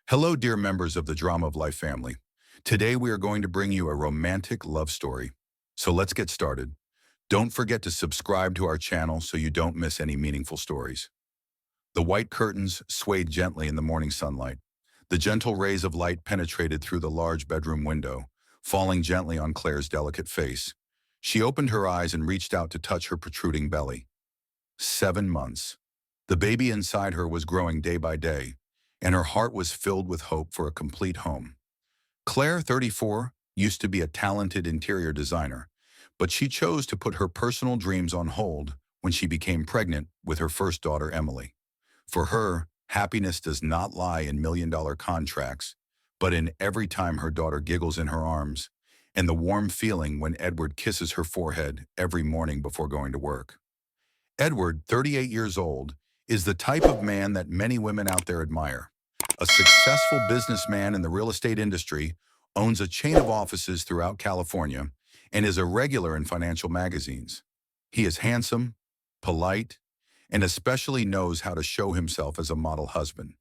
Hello, dear members of the Drama of Life family. Today we are going to bring you a romantic love story. So let's get started. Don't forget to subscribe to our channel so you don't miss any meaningful stories. The white curtains swayed gently in the morning sunlight. The gentle rays of light penetrated through the large bedroom window, falling gently on Claire's delicate face. She opened her eyes and reached out to touch her protruding belly. 7 months. The baby inside her was growing day by day, and her heart was filled with hope for a complete home. Claire, 34, used to be a talented interior designer, but she chose to put her personal dreams on hold when she became pregnant with her first daughter, Emily. For her, happiness does not lie in million-dollar contracts, but in every time her daughter giggles in her arms and the warm feeling when Edward kisses her forehead every morning before going to work. Edward, 38 years old, is the type of man that many women out there admire. A successful businessman in the real estate industry, owns a chain of offices throughout California, and is a regular in financial magazines. He is handsome, polite, and especially knows how to show himself as a model husband.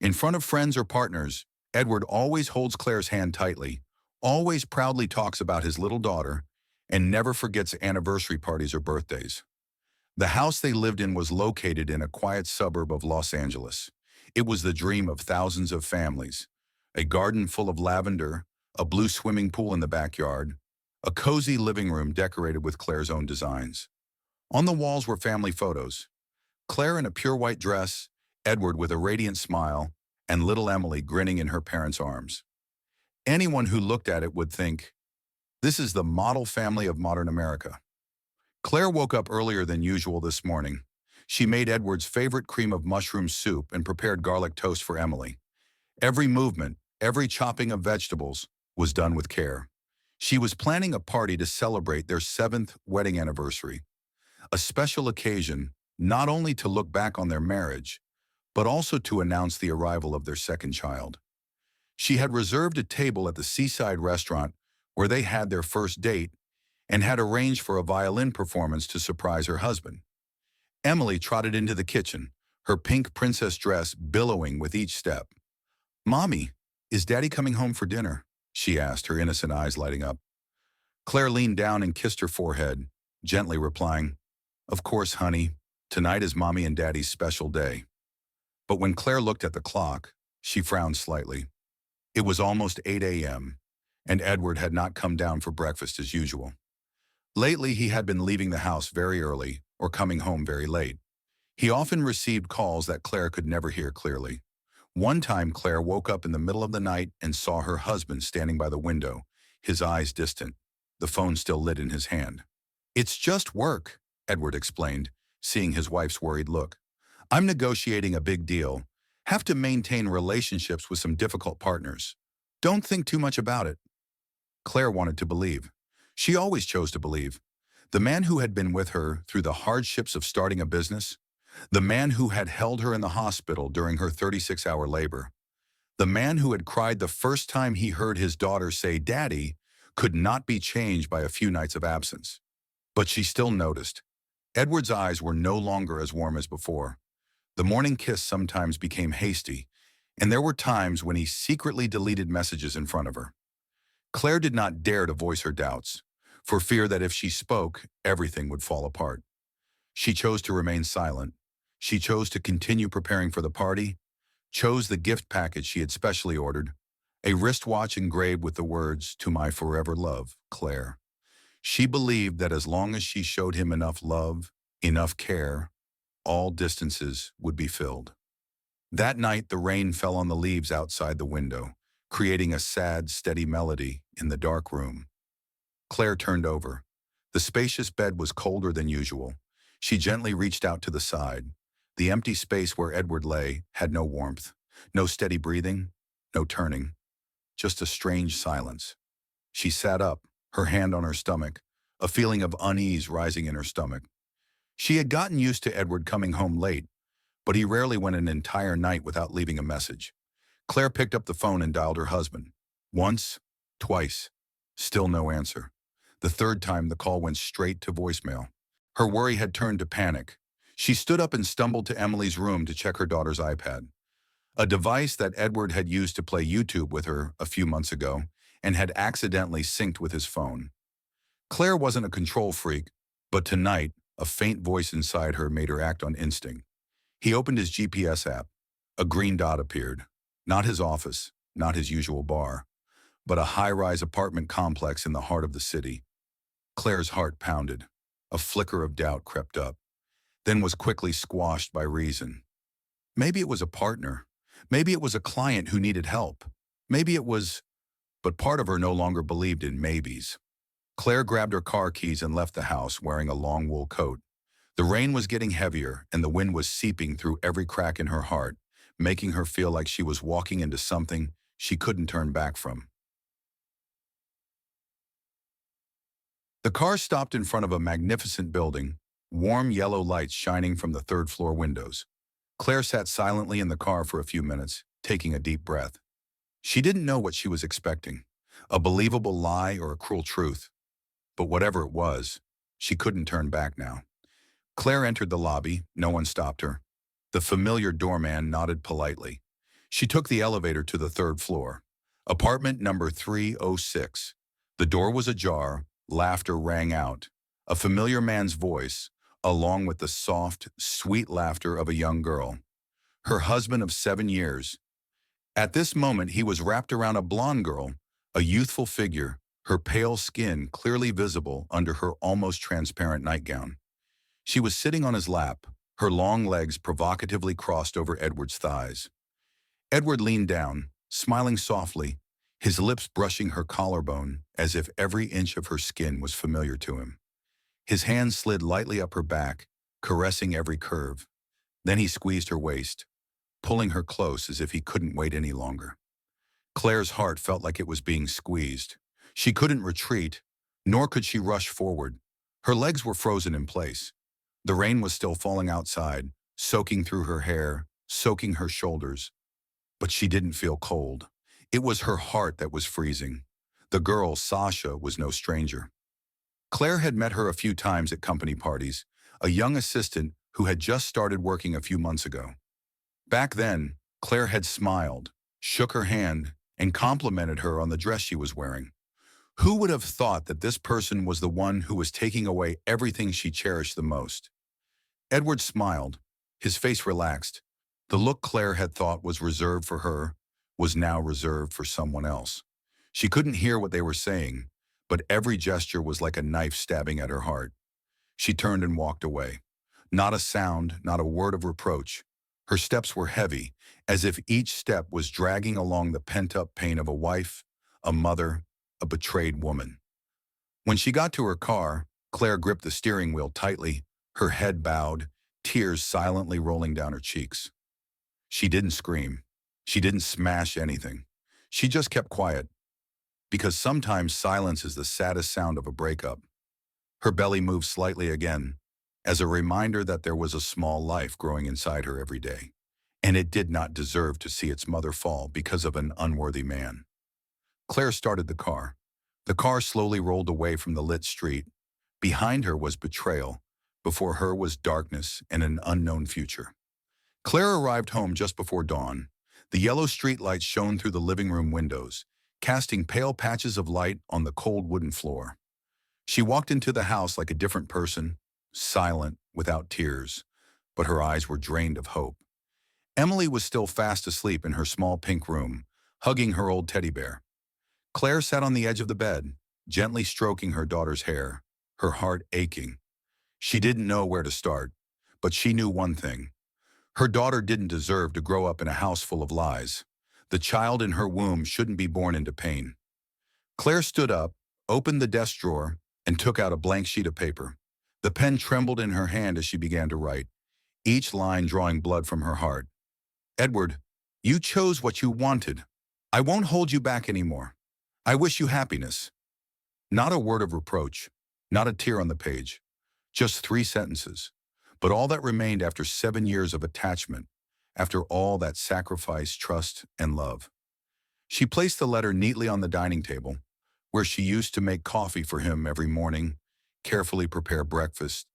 In front of friends or partners, Edward always holds Claire's hand tightly, always proudly talks about his little daughter, and never forgets anniversary parties or birthdays. The house they lived in was located in a quiet suburb of Los Angeles. It was the dream of thousands of families. A garden full of lavender, a blue swimming pool in the backyard, a cozy living room decorated with Claire's own designs. On the walls were family photos. Claire in a pure white dress, Edward with a radiant smile, and little Emily grinning in her parents' arms. Anyone who looked at it would think, this is the model family of modern America. Claire woke up earlier than usual this morning. She made Edward's favorite cream of mushroom soup and prepared garlic toast for Emily. Every movement, every chopping of vegetables, was done with care. She was planning a party to celebrate their 7th wedding anniversary, a special occasion not only to look back on their marriage, but also to announce the arrival of their second child. She had reserved a table at the seaside restaurant where they had their first date and had arranged for a violin performance to surprise her husband. Emily trotted into the kitchen, her pink princess dress billowing with each step. "Mommy, is Daddy coming home for dinner?" she asked, her innocent eyes lighting up. Claire leaned down and kissed her forehead, gently replying, "Of course, honey. Tonight is Mommy and Daddy's special day." But when Claire looked at the clock, she frowned slightly. It was almost 8 a.m., and Edward had not come down for breakfast as usual. Lately, he had been leaving the house very early or coming home very late. He often received calls that Claire could never hear clearly. One time, Claire woke up in the middle of the night and saw her husband standing by the window, his eyes distant, the phone still lit in his hand. "It's just work," Edward explained, seeing his wife's worried look. "I'm negotiating a big deal. Have to maintain relationships with some difficult partners. Don't think too much about it." Claire wanted to believe. She always chose to believe. The man who had been with her through the hardships of starting a business, the man who had held her in the hospital during her 36-hour labor, the man who had cried the first time he heard his daughter say "Daddy," could not be changed by a few nights of absence. But she still noticed. Edward's eyes were no longer as warm as before. The morning kiss sometimes became hasty, and there were times when he secretly deleted messages in front of her. Claire did not dare to voice her doubts, for fear that if she spoke, everything would fall apart. She chose to remain silent. She chose to continue preparing for the party, chose the gift package she had specially ordered, a wristwatch engraved with the words, "To my forever love, Claire." She believed that as long as she showed him enough love, enough care, all distances would be filled. That night, the rain fell on the leaves outside the window, creating a sad, steady melody in the dark room. Claire turned over. The spacious bed was colder than usual. She gently reached out to the side. The empty space where Edward lay had no warmth, no steady breathing, no turning, just a strange silence. She sat up, her hand on her stomach, a feeling of unease rising in her stomach. She had gotten used to Edward coming home late, but he rarely went an entire night without leaving a message. Claire picked up the phone and dialed her husband. Once, twice, still no answer. The third time, the call went straight to voicemail. Her worry had turned to panic. She stood up and stumbled to Emily's room to check her daughter's iPad. a device that Edward had used to play YouTube with her a few months ago and had accidentally synced with his phone. Claire wasn't a control freak, but tonight, a faint voice inside her made her act on instinct. He opened his GPS app. A green dot appeared. Not his office, not his usual bar, but a high-rise apartment complex in the heart of the city. Claire's heart pounded. A flicker of doubt crept up, then was quickly squashed by reason. Maybe it was a partner. Maybe it was a client who needed help. Maybe it was... But part of her no longer believed in maybes. Claire grabbed her car keys and left the house wearing a long wool coat. The rain was getting heavier and the wind was seeping through every crack in her heart, making her feel like she was walking into something she couldn't turn back from. The car stopped in front of a magnificent building, warm yellow lights shining from the third-floor windows. Claire sat silently in the car for a few minutes, taking a deep breath. She didn't know what she was expecting, a believable lie or a cruel truth. But whatever it was, she couldn't turn back now. Claire entered the lobby. No one stopped her. The familiar doorman nodded politely. She took the elevator to the third floor. Apartment number 306. The door was ajar. Laughter rang out. A familiar man's voice, along with the soft, sweet laughter of a young girl. Her husband of 7 years. At this moment, he was wrapped around a blonde girl, a youthful figure, her pale skin clearly visible under her almost transparent nightgown. She was sitting on his lap, her long legs provocatively crossed over Edward's thighs. Edward leaned down, smiling softly, his lips brushing her collarbone as if every inch of her skin was familiar to him. His hand slid lightly up her back, caressing every curve. Then he squeezed her waist, pulling her close as if he couldn't wait any longer. Claire's heart felt like it was being squeezed. She couldn't retreat, nor could she rush forward. Her legs were frozen in place. The rain was still falling outside, soaking through her hair, soaking her shoulders. But she didn't feel cold. It was her heart that was freezing. The girl, Sasha, was no stranger. Claire had met her a few times at company parties, a young assistant who had just started working a few months ago. Back then, Claire had smiled, shook her hand, and complimented her on the dress she was wearing. Who would have thought that this person was the one who was taking away everything she cherished the most? Edward smiled, his face relaxed. The look Claire had thought was reserved for her was now reserved for someone else. She couldn't hear what they were saying, but every gesture was like a knife stabbing at her heart. She turned and walked away. Not a sound, not a word of reproach. Her steps were heavy, as if each step was dragging along the pent-up pain of a wife, a mother, a betrayed woman. When she got to her car, Claire gripped the steering wheel tightly, her head bowed, tears silently rolling down her cheeks. She didn't scream. She didn't smash anything. She just kept quiet, because sometimes silence is the saddest sound of a breakup. Her belly moved slightly again, as a reminder that there was a small life growing inside her every day, and it did not deserve to see its mother fall because of an unworthy man. Claire started the car. The car slowly rolled away from the lit street. Behind her was betrayal. Before her was darkness and an unknown future. Claire arrived home just before dawn. The yellow streetlights shone through the living room windows, casting pale patches of light on the cold wooden floor. She walked into the house like a different person, silent, without tears, but her eyes were drained of hope. Emily was still fast asleep in her small pink room, hugging her old teddy bear. Claire sat on the edge of the bed, gently stroking her daughter's hair, her heart aching. She didn't know where to start, but she knew one thing. Her daughter didn't deserve to grow up in a house full of lies. The child in her womb shouldn't be born into pain. Claire stood up, opened the desk drawer, and took out a blank sheet of paper. The pen trembled in her hand as she began to write, each line drawing blood from her heart. Edward, you chose what you wanted. I won't hold you back anymore. I wish you happiness. Not a word of reproach, not a tear on the page. Just 3 sentences, but all that remained after 7 years of attachment, after all that sacrifice, trust, and love. She placed the letter neatly on the dining table, where she used to make coffee for him every morning, carefully prepare breakfast,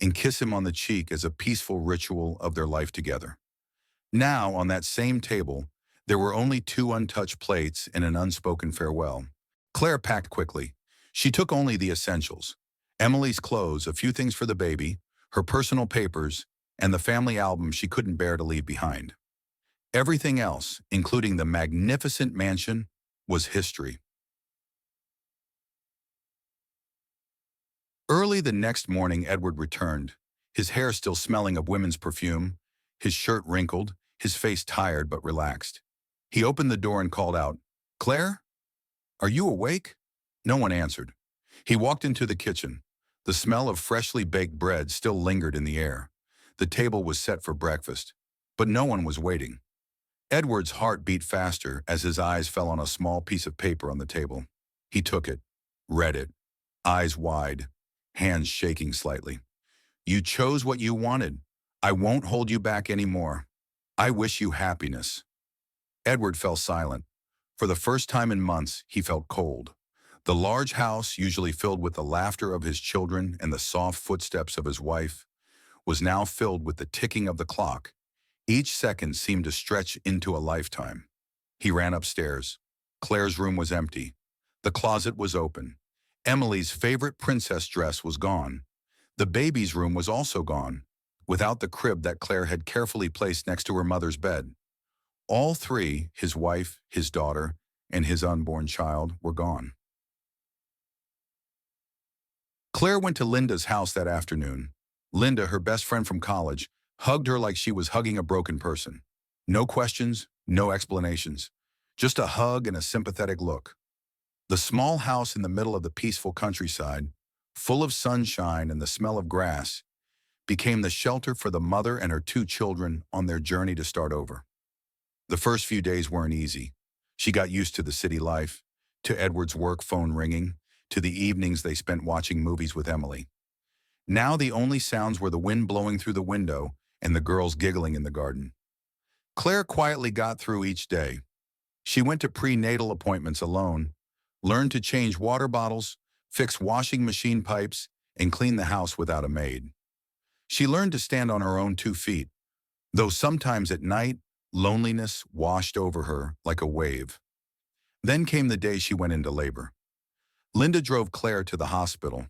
and kiss him on the cheek as a peaceful ritual of their life together. Now, on that same table, there were only two untouched plates and an unspoken farewell. Claire packed quickly. She took only the essentials: Emily's clothes, a few things for the baby, her personal papers, and the family album she couldn't bear to leave behind. Everything else, including the magnificent mansion, was history. Early the next morning, Edward returned, his hair still smelling of women's perfume, his shirt wrinkled, his face tired but relaxed. He opened the door and called out, "Claire, are you awake?" No one answered. He walked into the kitchen. The smell of freshly baked bread still lingered in the air. The table was set for breakfast, but no one was waiting. Edward's heart beat faster as his eyes fell on a small piece of paper on the table. He took it, read it, eyes wide, hands shaking slightly. "You chose what you wanted. I won't hold you back anymore. I wish you happiness." Edward fell silent. For the first time in months, he felt cold. The large house, usually filled with the laughter of his children and the soft footsteps of his wife, was now filled with the ticking of the clock. Each second seemed to stretch into a lifetime. He ran upstairs. Claire's room was empty. The closet was open. Emily's favorite princess dress was gone. The baby's room was also gone, without the crib that Claire had carefully placed next to her mother's bed. All three, his wife, his daughter, and his unborn child, were gone. Claire went to Linda's house that afternoon. Linda, her best friend from college, hugged her like she was hugging a broken person. No questions, no explanations. Just a hug and a sympathetic look. The small house in the middle of the peaceful countryside, full of sunshine and the smell of grass, became the shelter for the mother and her two children on their journey to start over. The first few days weren't easy. She got used to the city life, to Edward's work phone ringing, to the evenings they spent watching movies with Emily. Now the only sounds were the wind blowing through the window and the girls giggling in the garden. Claire quietly got through each day. She went to prenatal appointments alone, learned to change water bottles, fix washing machine pipes, and clean the house without a maid. She learned to stand on her own 2 feet, though sometimes at night, loneliness washed over her like a wave. Then came the day she went into labor. Linda drove Claire to the hospital.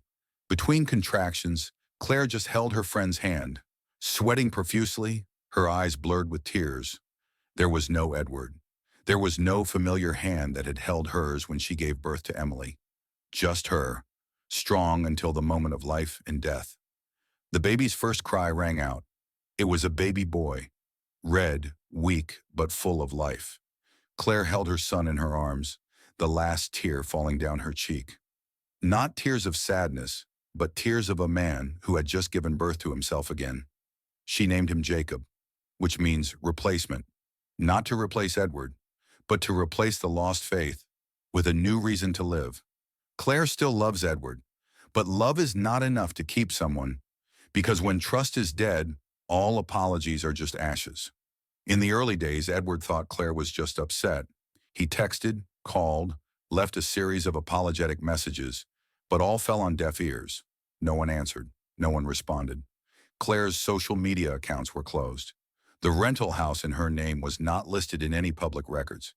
Between contractions, Claire just held her friend's hand, sweating profusely, her eyes blurred with tears. There was no Edward. There was no familiar hand that had held hers when she gave birth to Emily. Just her, strong until the moment of life and death. The baby's first cry rang out. It was a baby boy, red, weak, but full of life. Claire held her son in her arms, the last tear falling down her cheek. Not tears of sadness, but tears of a man who had just given birth to himself again. She named him Jacob, which means replacement, not to replace Edward, but to replace the lost faith with a new reason to live. Claire still loves Edward, but love is not enough to keep someone, because when trust is dead, all apologies are just ashes. In the early days, Edward thought Claire was just upset. He texted, called, left a series of apologetic messages, but all fell on deaf ears. No one answered. No one responded. Claire's social media accounts were closed. The rental house in her name was not listed in any public records.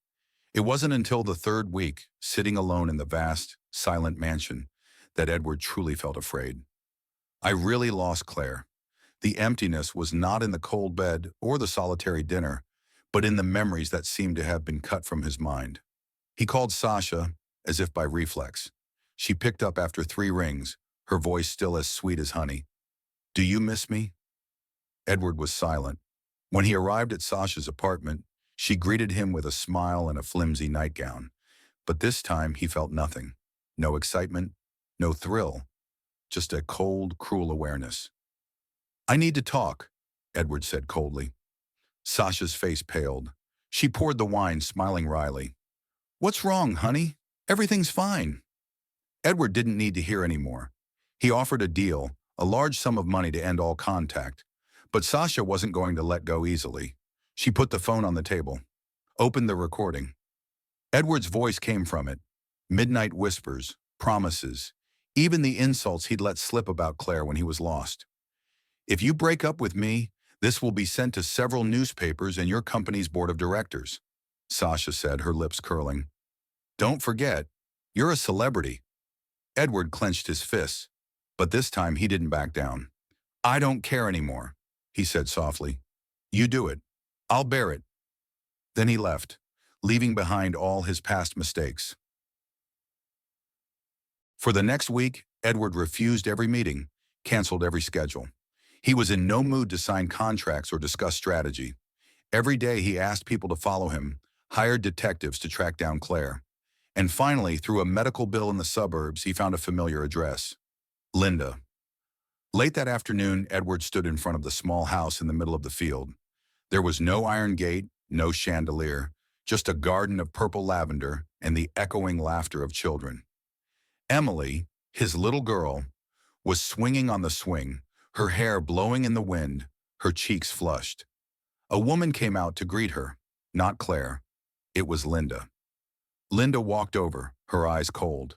It wasn't until the third week, sitting alone in the vast, silent mansion, that Edward truly felt afraid. I really lost Claire. The emptiness was not in the cold bed or the solitary dinner, but in the memories that seemed to have been cut from his mind. He called Sasha, as if by reflex. She picked up after 3 rings, her voice still as sweet as honey. "Do you miss me?" Edward was silent. When he arrived at Sasha's apartment, she greeted him with a smile and a flimsy nightgown. But this time he felt nothing. No excitement, no thrill, just a cold, cruel awareness. "I need to talk," Edward said coldly. Sasha's face paled. She poured the wine, smiling wryly. "What's wrong, honey? Everything's fine." Edward didn't need to hear any more. He offered a deal, a large sum of money to end all contact. But Sasha wasn't going to let go easily. She put the phone on the table, opened the recording. Edward's voice came from it. Midnight whispers, promises, even the insults he'd let slip about Claire when he was lost. "If you break up with me, This will be sent to several newspapers and your company's board of directors, Sasha said, her lips curling. Don't forget, you're a celebrity. Edward clenched his fists, but this time he didn't back down. I don't care anymore, he said softly. You do it. I'll bear it. Then he left, leaving behind all his past mistakes. For the next week, Edward refused every meeting, canceled every schedule. He was in no mood to sign contracts or discuss strategy. Every day he asked people to follow him, hired detectives to track down Claire. And finally, through a medical bill in the suburbs, he found a familiar address. Linda. Late that afternoon, Edward stood in front of the small house in the middle of the field. There was no iron gate, no chandelier, just a garden of purple lavender and the echoing laughter of children. Emily, his little girl, was swinging on the swing, her hair blowing in the wind, her cheeks flushed. A woman came out to greet her, not Claire. It was Linda. Linda walked over, her eyes cold.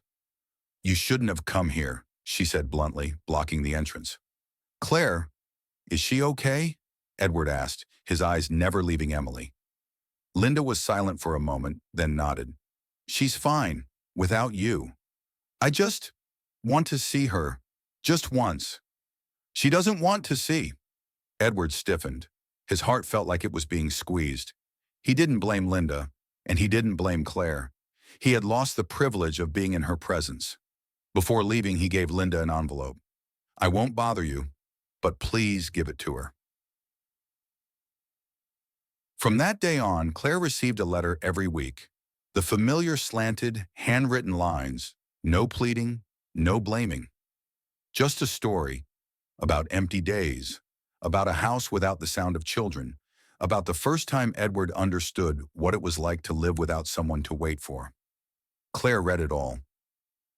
You shouldn't have come here, she said bluntly, blocking the entrance. Claire, is she okay? Edward asked, his eyes never leaving Emily. Linda was silent for a moment, then nodded. She's fine, without you. I just want to see her, just once. She doesn't want to see. Edward stiffened. His heart felt like it was being squeezed. He didn't blame Linda, and he didn't blame Claire. He had lost the privilege of being in her presence. Before leaving, he gave Linda an envelope. I won't bother you, but please give it to her. From that day on, Claire received a letter every week. The familiar slanted, handwritten lines, no pleading, no blaming. Just a story about empty days, about a house without the sound of children, about the first time Edward understood what it was like to live without someone to wait for. Claire read it all.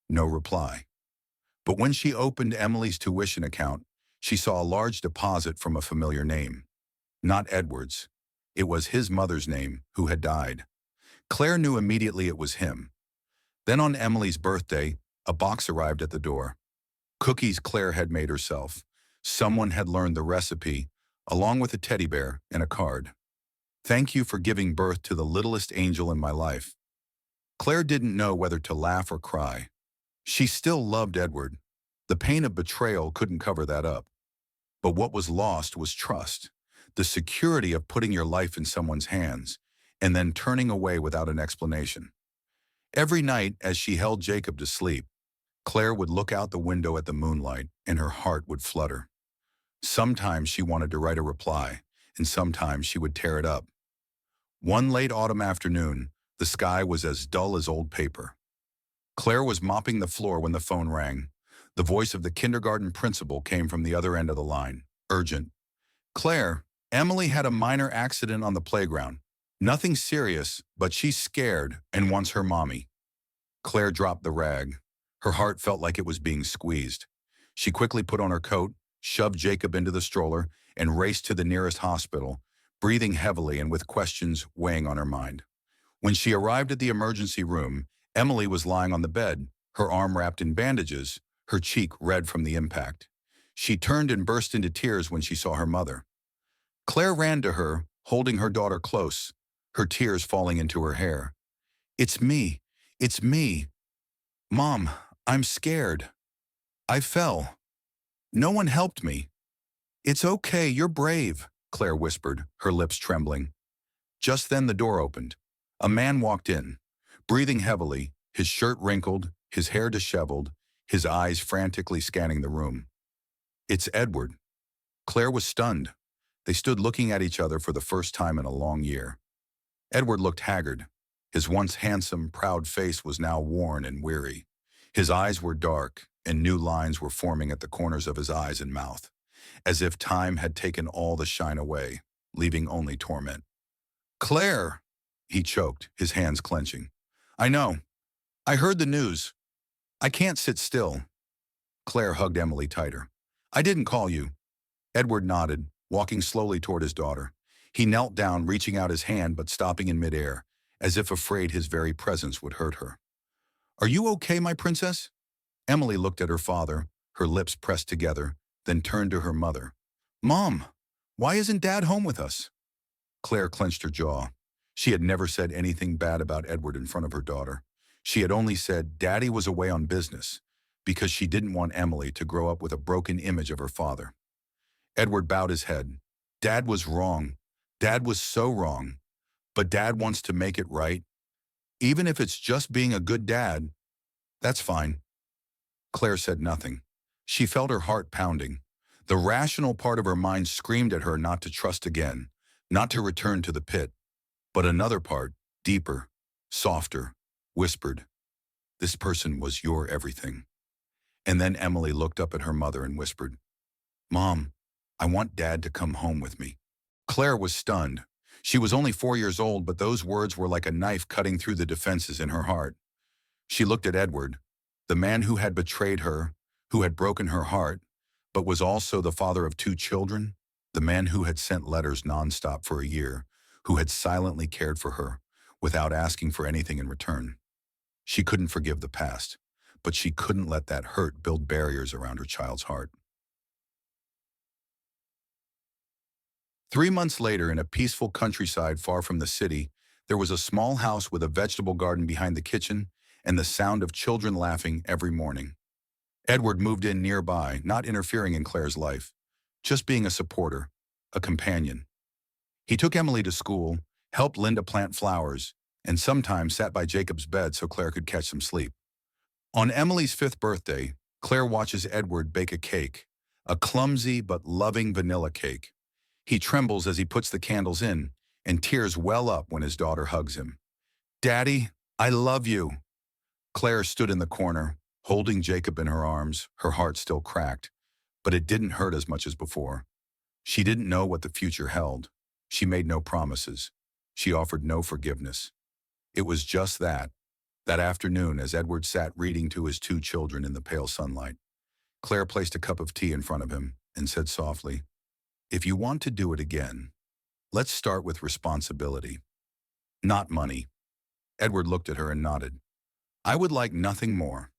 No reply. But when she opened Emily's tuition account, she saw a large deposit from a familiar name. Not Edward's. It was his mother's name, who had died. Claire knew immediately it was him. Then on Emily's birthday, a box arrived at the door. Cookies Claire had made herself. Someone had learned the recipe, along with a teddy bear and a card. Thank you for giving birth to the littlest angel in my life. Claire didn't know whether to laugh or cry. She still loved Edward. The pain of betrayal couldn't cover that up. But what was lost was trust, the security of putting your life in someone's hands, and then turning away without an explanation. Every night, as she held Jacob to sleep, Claire would look out the window at the moonlight, and her heart would flutter. Sometimes she wanted to write a reply, and sometimes she would tear it up. One late autumn afternoon, the sky was as dull as old paper. Claire was mopping the floor when the phone rang. The voice of the kindergarten principal came from the other end of the line. Urgent. Claire, Emily had a minor accident on the playground. Nothing serious, but she's scared and wants her mommy. Claire dropped the rag. Her heart felt like it was being squeezed. She quickly put on her coat, shoved Jacob into the stroller, and raced to the nearest hospital, breathing heavily and with questions weighing on her mind. When she arrived at the emergency room, Emily was lying on the bed, her arm wrapped in bandages, her cheek red from the impact. She turned and burst into tears when she saw her mother. Claire ran to her, holding her daughter close, her tears falling into her hair. It's me. It's me. Mom, I'm scared. I fell. No one helped me. It's okay, you're brave, Claire whispered, her lips trembling. Just then the door opened. A man walked in, breathing heavily, his shirt wrinkled, his hair disheveled, his eyes frantically scanning the room. It's Edward. Claire was stunned. They stood looking at each other for the first time in a long year. Edward looked haggard. His once handsome, proud face was now worn and weary. His eyes were dark, and new lines were forming at the corners of his eyes and mouth, as if time had taken all the shine away, leaving only torment. Claire, he choked, his hands clenching. I know. I heard the news. I can't sit still. Claire hugged Emily tighter. I didn't call you. Edward nodded, walking slowly toward his daughter. He knelt down, reaching out his hand but stopping in midair, as if afraid his very presence would hurt her. Are you okay, my princess? Emily looked at her father, her lips pressed together, then turned to her mother. Mom, Why isn't Dad home with us? Claire clenched her jaw. She had never said anything bad about Edward in front of her daughter. She had only said Daddy was away on business because she didn't want Emily to grow up with a broken image of her father. Edward bowed his head. Dad was wrong. Dad was so wrong. But Dad wants to make it right. Even if it's just being a good dad, that's fine. Claire said nothing. She felt her heart pounding. The rational part of her mind screamed at her not to trust again, not to return to the pit. But another part, deeper, softer, whispered, "This person was your everything." And then Emily looked up at her mother and whispered, "Mom, I want Dad to come home with me." Claire was stunned. She was only 4 years old, but those words were like a knife cutting through the defenses in her heart. She looked at Edward, the man who had betrayed her, who had broken her heart, but was also the father of 2 children, the man who had sent letters nonstop for a year, who had silently cared for her, without asking for anything in return. She couldn't forgive the past, but she couldn't let that hurt build barriers around her child's heart. 3 months later, in a peaceful countryside far from the city, there was a small house with a vegetable garden behind the kitchen and the sound of children laughing every morning. Edward moved in nearby, not interfering in Claire's life, just being a supporter, a companion. He took Emily to school, helped Linda plant flowers, and sometimes sat by Jacob's bed so Claire could catch some sleep. On Emily's 5th birthday, Claire watches Edward bake a cake, a clumsy but loving vanilla cake. He trembles as he puts the candles in, and tears well up when his daughter hugs him. "Daddy, I love you." Claire stood in the corner, holding Jacob in her arms, her heart still cracked, but it didn't hurt as much as before. She didn't know what the future held. She made no promises. She offered no forgiveness. It was just that afternoon, as Edward sat reading to his 2 children in the pale sunlight, Claire placed a cup of tea in front of him and said softly, "If you want to do it again, let's start with responsibility, not money." Edward looked at her and nodded. "I would like nothing more.